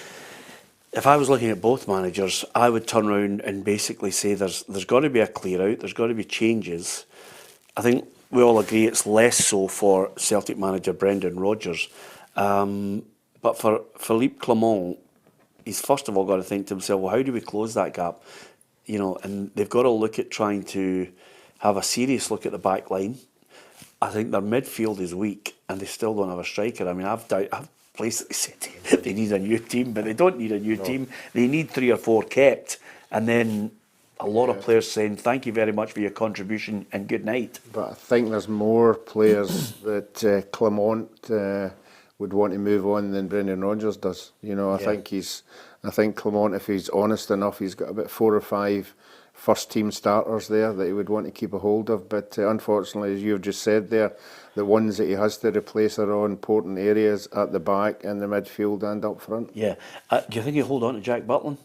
If I was looking at both managers, I would turn around and basically say there's got to be a clear out, there's got to be changes. I think we all agree it's less so for Celtic manager Brendan Rodgers. But for Philippe Clement, he's first of all got to think to himself, well, how do we close that gap? You know, and they've got to look at trying to have a serious look at the back line. I think their midfield is weak and they still don't have a striker. I mean, I've basically said they need a new team, but they don't need a new team. They need 3 or 4 kept. And then a lot of players saying, thank you very much for your contribution and good night. But I think there's more players that Clement would want to move on than Brendan Rodgers does. You know, I think Clement, if he's honest enough, he's got about 4 or 5 first team starters there that he would want to keep a hold of. But unfortunately, as you've just said there, the ones that he has to replace are all important areas at the back, in the midfield and up front. Yeah. Do you think he'll hold on to Jack Butland?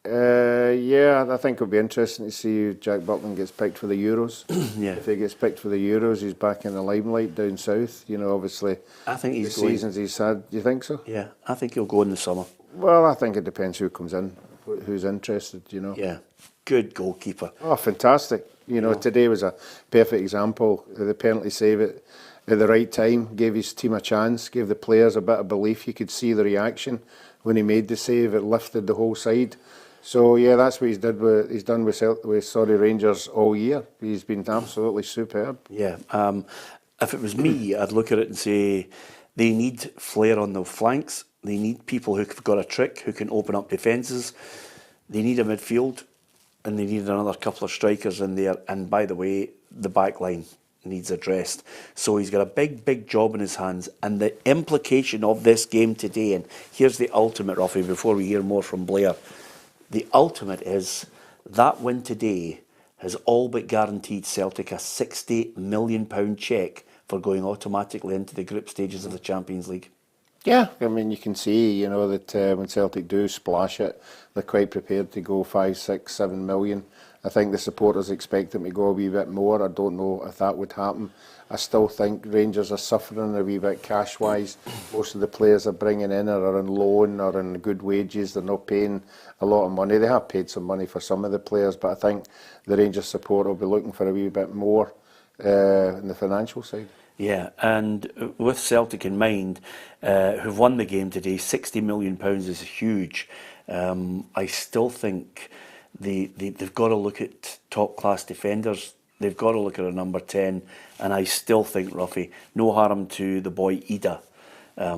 Yeah, I think it'll be interesting to see if Jack Butland gets picked for the Euros. Yeah. If he gets picked for the Euros, he's back in the limelight down south. You know, obviously, I think he's the going. seasons he's had. Do you think so? Yeah, I think he'll go in the summer. Well, I think it depends who comes in, who's interested, you know. Yeah, good goalkeeper. Oh, fantastic. You know, today was a perfect example of the penalty save at the right time, gave his team a chance, gave the players a bit of belief. You could see the reaction when he made the save, it lifted the whole side. So, yeah, that's what he's done with Rangers all year. He's been absolutely superb. Yeah, if it was me, I'd look at it and say they need flair on the flanks. They need people who've got a trick, who can open up defences. They need a midfield, and they need another couple of strikers in there. And by the way, the back line needs addressed. So he's got a big job in his hands. And the implication of this game today, and here's the ultimate, Ruffy, before we hear more from Blair. The ultimate is that win today has all but guaranteed Celtic a £60 million cheque for going automatically into the group stages of the Champions League. Yeah, I mean, you can see, you know, that when Celtic do splash it, they're quite prepared to go 5, 6, 7 million. I think the supporters expect them to go a wee bit more. I don't know if that would happen. I still think Rangers are suffering a wee bit cash-wise. Most of the players are bringing in are on loan or on good wages. They're not paying a lot of money. They have paid some money for some of the players, but I think the Rangers support will be looking for a wee bit more on the financial side. Yeah, and with Celtic in mind, who've won the game today, £60 million is huge. I still think they've got to look at top-class defenders. They've got to look at a number 10. And I still think, Ruffy, no harm to the boy Ida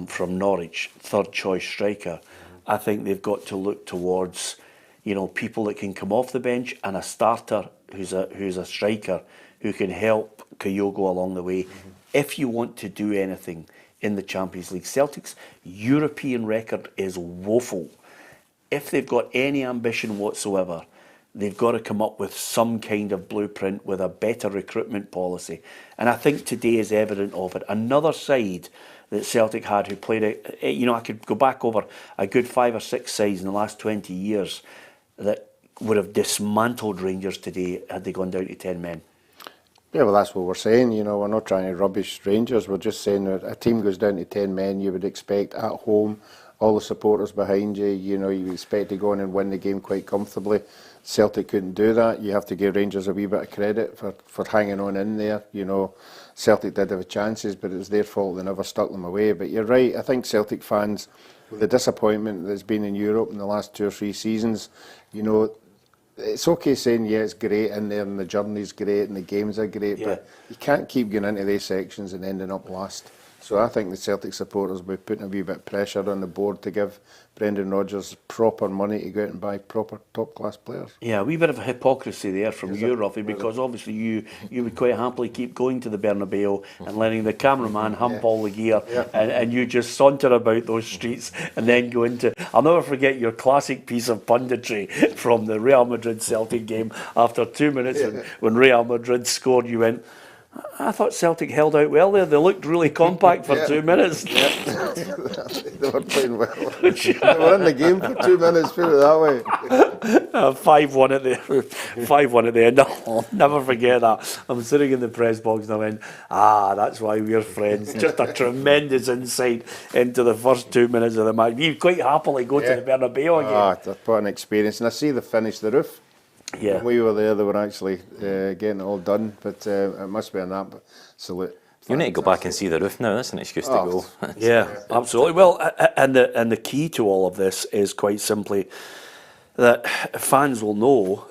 from Norwich, third-choice striker. I think they've got to look towards, you know, people that can come off the bench and a starter who's a striker who can help Kyogo along the way. If you want to do anything in the Champions League, Celtic's European record is woeful. If they've got any ambition whatsoever, they've got to come up with some kind of blueprint with a better recruitment policy. And I think today is evident of it. Another side that Celtic had who played, you know, I could go back over a good 5 or 6 sides in the last 20 years that would have dismantled Rangers today had they gone down to 10 men. Yeah, well, that's what we're saying. You know, we're not trying to rubbish Rangers. We're just saying that a team goes down to 10 men, you would expect at home, all the supporters behind you, you know, you expect to go in and win the game quite comfortably. Celtic couldn't do that. You have to give Rangers a wee bit of credit for hanging on in there. You know, Celtic did have chances, but it was their fault they never stuck them away. But you're right, I think Celtic fans, with the disappointment that's been in Europe in the last 2 or 3 seasons, you know, it's okay saying, yeah, it's great in there and the journey's great and the games are great, but you can't keep going into these sections and ending up last. So I think the Celtic supporters will be putting a wee bit of pressure on the board to give Brendan Rodgers proper money to go out and buy proper top-class players. Yeah, a wee bit of a hypocrisy there from you, Ruffy, because obviously you would quite happily keep going to the Bernabeu and letting the cameraman hump all the gear and you just saunter about those streets and then go into... I'll never forget your classic piece of punditry from the Real Madrid-Celtic game after 2 minutes when Real Madrid scored, you went... I thought Celtic held out well there. They looked really compact for 2 minutes. They were playing well. They were in the game for 2 minutes, put it that way. 5-1 at the 5-1 at the end. I'll never forget that. I'm sitting in the press box and I went, that's why we're friends. Just a tremendous insight into the first 2 minutes of the match. You'd quite happily go to the Bernabeu again. What an experience. And I see they finished the roof. Yeah. When we were there, they were actually getting it all done, but it must be an absolute. You need to go back and see the roof now. That's an excuse to go. Yeah, absolutely. Well, and the key to all of this is quite simply that fans will know,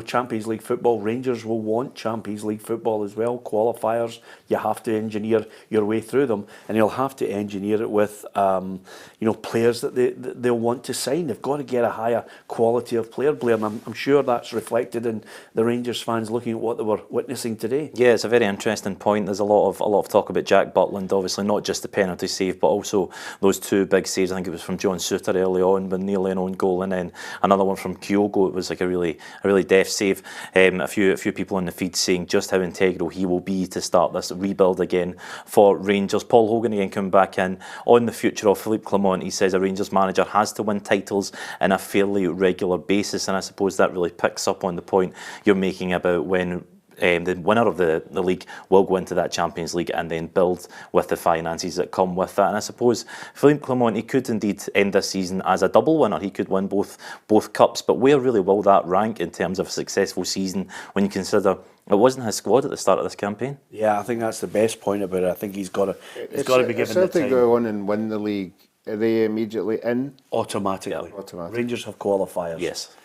Champions League football, Rangers will want Champions League football as well. Qualifiers, you have to engineer your way through them, and you'll have to engineer it with, players that they'll want to sign. They've got to get a higher quality of player, Blair, and I'm sure that's reflected in the Rangers fans looking at what they were witnessing today. Yeah, it's a very interesting point. There's a lot of talk about Jack Butland, obviously not just the penalty save, but also those two big saves. I think it was from John Souttar early on, with nearly an own goal, and then another one from Kyogo. It was like a really deft save. A few people on the feed saying just how integral he will be to start this rebuild again for Rangers. Paul Hogan again coming back in on the future of Philippe Clement. He says a Rangers manager has to win titles on a fairly regular basis, and I suppose that really picks up on the point you're making about when the winner of the league will go into that Champions League and then build with the finances that come with that. And I suppose Philippe Clement, he could indeed end this season as a double winner. He could win both cups, but where really will that rank in terms of a successful season when you consider it wasn't his squad at the start of this campaign? Yeah, I think that's the best point about it. I think he's got to be given the time. Celtic go on and win the league, are they immediately in? Automatically. Automatically. Rangers have qualifiers. Yes.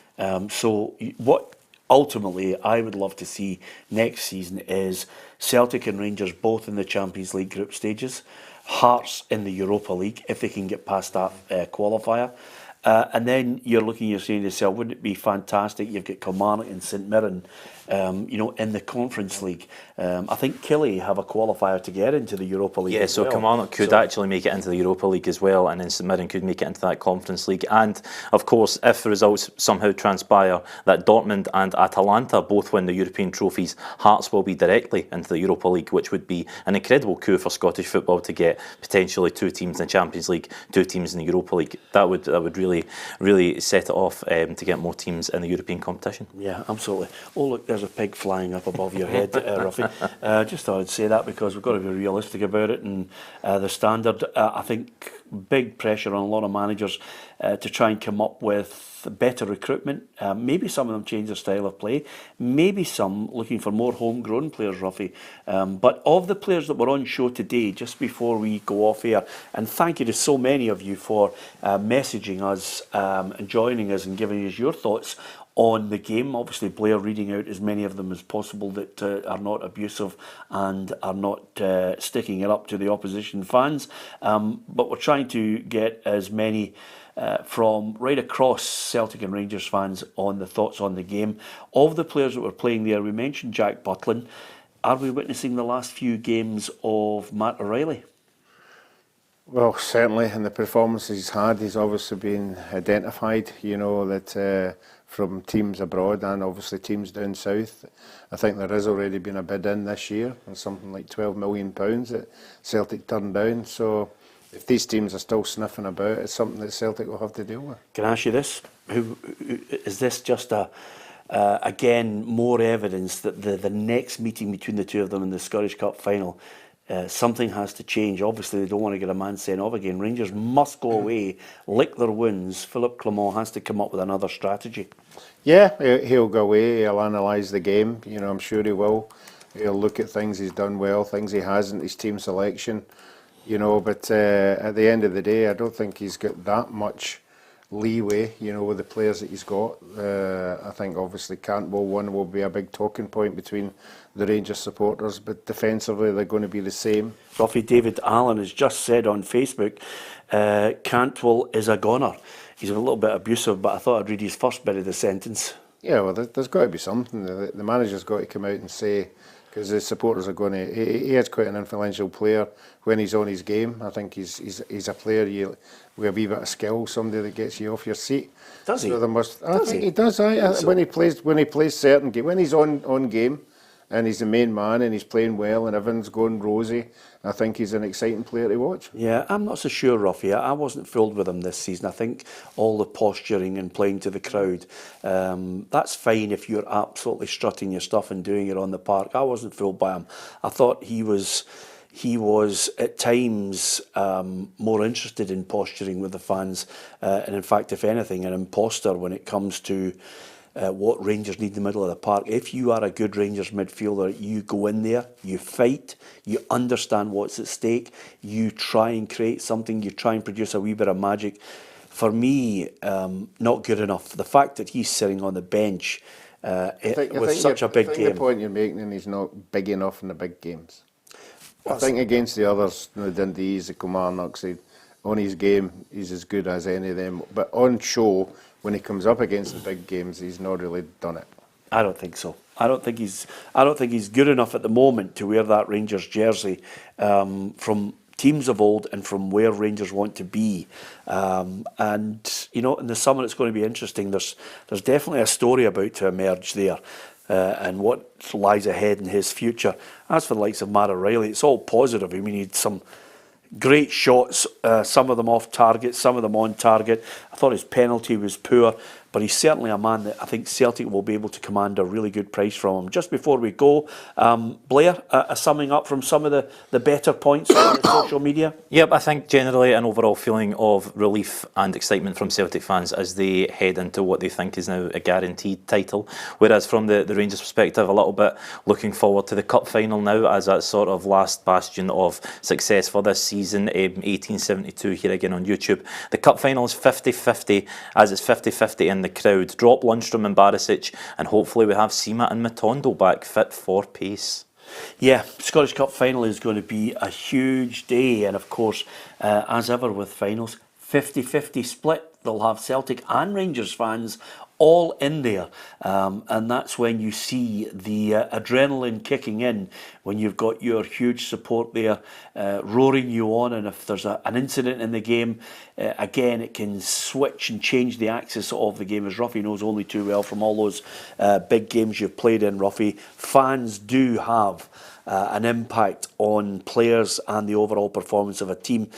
So what ultimately I would love to see next season is Celtic and Rangers both in the Champions League group stages, Hearts in the Europa League if they can get past that qualifier. And then you're saying to yourself, wouldn't it be fantastic? You've got Kilmarnock and St Mirren, in the Conference League. I think Killie have a qualifier to get into the Europa League. Yeah, so well. Kilmarnock could actually make it into the Europa League as well, and then St Mirren could make it into that Conference League. And of course, if the results somehow transpire that Dortmund and Atalanta both win the European trophies, Hearts will be directly into the Europa League, which would be an incredible coup for Scottish football to get potentially two teams in the Champions League, two teams in the Europa League. That would really set it off to get more teams in the European competition. Yeah, absolutely. Oh, look, there's a pig flying up above your head, Ruffy. Just thought I'd say that because we've got to be realistic about it, and the standard, I think, big pressure on a lot of managers to try and come up with better recruitment. Maybe some of them change their style of play. Maybe some looking for more homegrown players, Ruffy. But of the players that were on show today, just before we go off air, and thank you to so many of you for messaging us and joining us and giving us your thoughts on the game. Obviously, Blair reading out as many of them as possible that are not abusive and are not sticking it up to the opposition fans. But we're trying to get as many from right across Celtic and Rangers fans on the thoughts on the game. Of the players that were playing there, we mentioned Jack Butland. Are we witnessing the last few games of Matt O'Reilly? Well, certainly in the performances he's had, he's obviously been identified, that from teams abroad and obviously teams down south. I think there has already been a bid in this year on something like £12 million that Celtic turned down. So if these teams are still sniffing about, it's something that Celtic will have to deal with. Can I ask you this? Is this just again, more evidence that the next meeting between the two of them in the Scottish Cup final, something has to change? Obviously, they don't want to get a man sent off again. Rangers must go away, lick their wounds. Philippe Clement has to come up with another strategy. Yeah, he'll go away, he'll analyse the game, I'm sure he will. He'll look at things he's done well, things he hasn't, his team selection, but at the end of the day, I don't think he's got that much leeway, with the players that he's got. I think obviously Cantwell one will be a big talking point between the Rangers supporters, but defensively they're going to be the same. Ruffy, David Allen has just said on Facebook, Cantwell is a goner. He's a little bit abusive, but I thought I'd read his first bit of the sentence. Yeah, well, there's got to be something. The manager's got to come out and say, because the supporters are going to. He is quite an influential player when he's on his game. I think he's a player with a wee bit of skill, somebody that gets you off your seat. Does he? So I think he does. When he plays certain games, when he's on game, and he's the main man, and he's playing well, and everything's going rosy. I think he's an exciting player to watch. Yeah, I'm not so sure, Ruffy. I wasn't fooled with him this season. I think all the posturing and playing to the crowd, that's fine if you're absolutely strutting your stuff and doing it on the park. I wasn't fooled by him. I thought he was at times more interested in posturing with the fans, and in fact, if anything, an imposter when it comes to what Rangers need in the middle of the park. If you are a good Rangers midfielder, you go in there, you fight, you understand what's at stake, you try and create something, you try and produce a wee bit of magic. For me, not good enough. The fact that he's sitting on the bench with such a big game. The point you're making, and he's not big enough in the big games. I think against the others, the Dundees, the Kilmarnocks, on his game, he's as good as any of them. But on show, when he comes up against the big games, he's not really done it. I don't think so. I don't think he's good enough at the moment to wear that Rangers jersey from teams of old and from where Rangers want to be. And you know, in the summer it's going to be interesting. There's definitely a story about to emerge there. And what lies ahead in his future. As for the likes of Matt O'Reilly, it's all positive. I mean, he had some great shots, some of them off target, some of them on target. I thought his penalty was poor, but he's certainly a man that I think Celtic will be able to command a really good price from him. Just before we go, Blair, a summing up from some of the better points on social media? Yep, I think generally an overall feeling of relief and excitement from Celtic fans as they head into what they think is now a guaranteed title. Whereas from the Rangers perspective, a little bit looking forward to the cup final now as that sort of last bastion of success for this season. 1872 here again on YouTube. The cup final is 50-50, as it's 50-50 in the crowd. Drop Lundstram and Barisic, and hopefully we have Sima and Matondo back fit for pace. Yeah, Scottish Cup final is going to be a huge day, and of course, as ever with finals, 50-50 split. They'll have Celtic and Rangers fans all in there, and that's when you see the adrenaline kicking in, when you've got your huge support there roaring you on, and if there's an incident in the game, again it can switch and change the axis of the game, as Ruffy knows only too well from all those big games you've played in, Ruffy. Fans do have an impact on players and the overall performance of a team.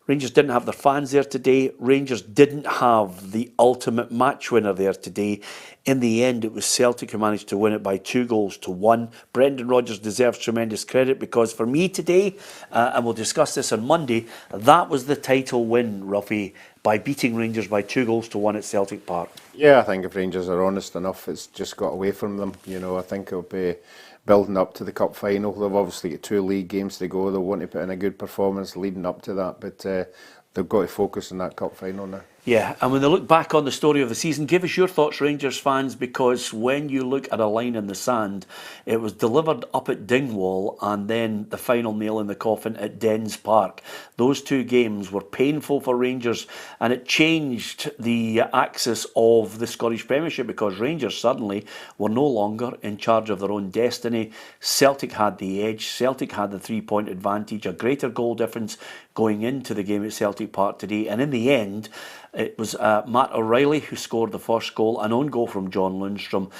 Rangers didn't have their fans there today. Rangers didn't have the ultimate match winner there today. In the end, it was Celtic who managed to win it by 2-1. Brendan Rodgers deserves tremendous credit because for me today, and we'll discuss this on Monday, that was the title win, Ruffy, by beating Rangers by 2-1 at Celtic Park. Yeah, I think if Rangers are honest enough, it's just got away from them. You know, I think it'll be building up to the cup final. They've obviously got 2 league games to go. They'll want to put in a good performance leading up to that, but they've got to focus on that cup final now. Yeah, and when they look back on the story of the season, give us your thoughts, Rangers fans, because when you look at a line in the sand, it was delivered up at Dingwall and then the final nail in the coffin at Dens Park. Those 2 games were painful for Rangers, and it changed the axis of the Scottish Premiership because Rangers suddenly were no longer in charge of their own destiny. Celtic had the edge, Celtic had the 3-point advantage, a greater goal difference going into the game at Celtic Park today, and in the end, it was Matt O'Reilly who scored the first goal, an own goal from John Lundstram.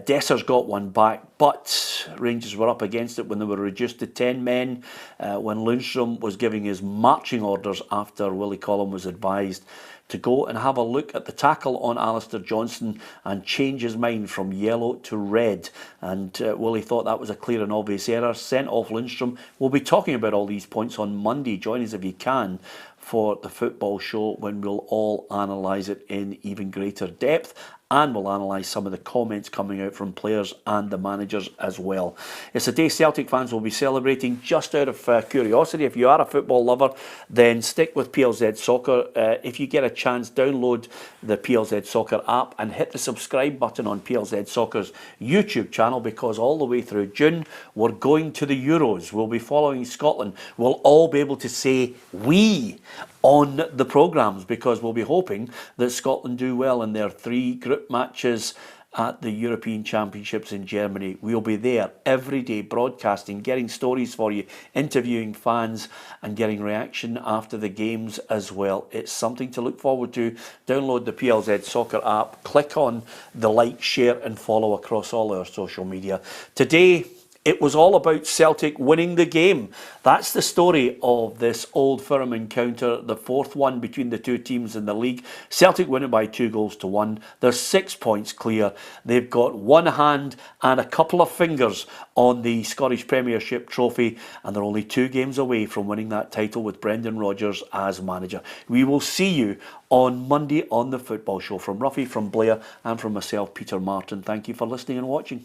Desser's got one back, but Rangers were up against it when they were reduced to 10 men, when Lundstram was giving his marching orders after Willie Collum was advised to go and have a look at the tackle on Alistair Johnston and change his mind from yellow to red. And Willie thought that was a clear and obvious error, sent off Lundstram. We'll be talking about all these points on Monday. Join us if you can for the football show when we'll all analyse it in even greater depth, and we'll analyse some of the comments coming out from players and the managers as well. It's a day Celtic fans will be celebrating just out of curiosity. If you are a football lover, then stick with PLZ Soccer. If you get a chance, download the PLZ Soccer app and hit the subscribe button on PLZ Soccer's YouTube channel, because all the way through June, we're going to the Euros. We'll be following Scotland. We'll all be able to say "we" on the programmes because we'll be hoping that Scotland do well in their 3 group matches at the European Championships in Germany. We'll be there every day broadcasting, getting stories for you, interviewing fans and getting reaction after the games as well. It's something to look forward to. Download the PLZ Soccer app, click on the like, share and follow across all our social media. Today, It was all about Celtic winning the game. That's the story of this Old Firm encounter, the fourth one between the two teams in the league. Celtic win it by 2-1. They're 6 points clear. They've got one hand and a couple of fingers on the Scottish Premiership trophy, and they're only 2 games away from winning that title with Brendan Rodgers as manager. We will see you on Monday on The Football Show. From Ruffy, from Blair, and from myself, Peter Martin. Thank you for listening and watching.